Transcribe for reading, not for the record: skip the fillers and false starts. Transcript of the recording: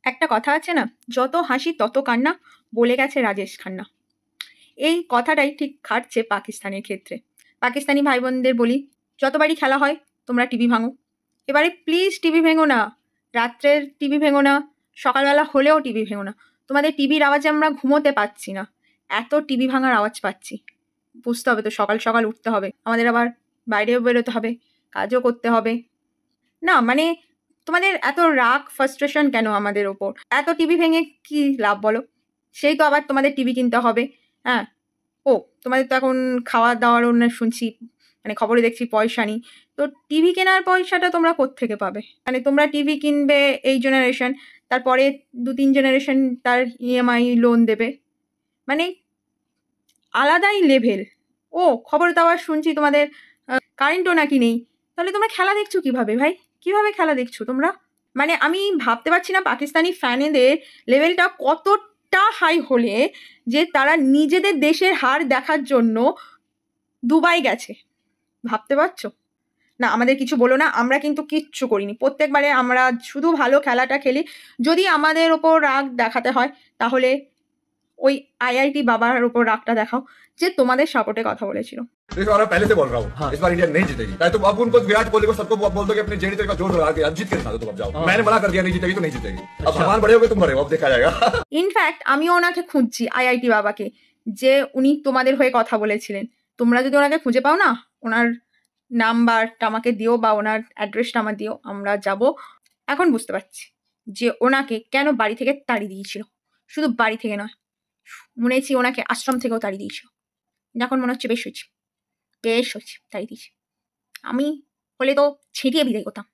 একটা কথা আছে না, যত হাসি তত কান্না, বলে গেছে রাজেশ খান্না। এই কথাটাই ঠিক খাটছে পাকিস্তানের ক্ষেত্রে। পাকিস্তানি ভাই বোনদের বলি, যতবারই খেলা হয় তোমরা টিভি ভাঙো। এবারে প্লিজ টিভি ভেঙো না, রাত্রের টিভি ভেঙো না, সকালবেলা হলেও টিভি ভেঙো না। তোমাদের টিভির আওয়াজে আমরা ঘুমোতে পাচ্ছি না, এত টিভি ভাঙার আওয়াজ পাচ্ছি। বুঝতে হবে তো, সকাল সকাল উঠতে হবে, আমাদের আবার বাইরেও বেরোতে হবে, কাজও করতে হবে। না মানে তোমাদের এত রাগ ফ্রাস্ট্রেশন কেন আমাদের ওপর? এত টিভি ভেঙে কি লাভ বলো? সেই তো আবার তোমাদের টিভি কিনতে হবে। হ্যাঁ, ও তোমাদের তো এখন খাওয়া দাওয়ার অন্য শুনছি, মানে খবরে দেখছি পয়সা নেই। তো টিভি কেনার পয়সাটা তোমরা কোত্থেকে পাবে? মানে তোমরা টিভি কিনবে এই জেনারেশন, তারপরে 2-3 জেনারেশন তার ইএমআই লোন দেবে, মানে আলাদাই লেভেল। ও খবর দাওয়ার শুনছি তোমাদের কারেন্টও নাকি নেই। তাহলে তোমরা খেলা দেখছো কিভাবে ভাই? কিভাবে খেলা দেখছো তোমরা? মানে আমি ভাবতে পারছি না পাকিস্তানি ফ্যানেদের লেভেলটা কতটা হাই হলে যে তারা নিজেদের দেশের হার দেখার জন্য দুবাই গেছে। ভাবতে পারছো? না আমাদের কিছু বলো না, আমরা কিন্তু কিচ্ছু করিনি। প্রত্যেকবারে আমরা শুধু ভালো খেলাটা খেলি। যদি আমাদের ওপর রাগ দেখাতে হয় তাহলে ওই আইআইটি বাবার ওপর রাগটা দেখাও, যে তোমাদের সাপোর্টে কথা বলেছিল। इस बार मैं पहले से बोल रहा हूँ, हाँ। इस बार इंडिया नहीं जीतेगी। चाहे तुम अब उनको विराट कोहली को सबको बोल दो कि अपने जेडी का जोर लगा के अब जीत के दिखा दो, तुम अब जाओ। मैंने मना कर दिया नहीं जीतेगी तो नहीं जीतेगी। अब अच्छा। भगवान बड़े हो गए, तुम बड़े हो, अब देखा जाएगा। ইনফ্যাক্ট আমিও ওনাকে খুঁজছি, আইআইটি বাবাকে, যে উনি তোমাদের হয়ে কথা বলেছিলেন। তোমরা যদি ওনাকে খুঁজে পাও না, ওনার নাম্বারটা আমাকে দিও বা ওনার অ্যাড্রেসটা আমার দিও, আমরা যাব। এখন বুঝতে পারছি যে ওনাকে কেন বাড়ি থেকে তাড়িয়ে দিয়েছিল। শুধু বাড়ি থেকে নয়, মনে হচ্ছে ওনাকে আশ্রম থেকেও তাড়িয়ে দিয়েছিল। এখন মনে হচ্ছে বেশ হয়েছে, তাড়িয়ে দিয়েছে। আমি হলে তো ছেঁটিয়ে বিদায় করতাম।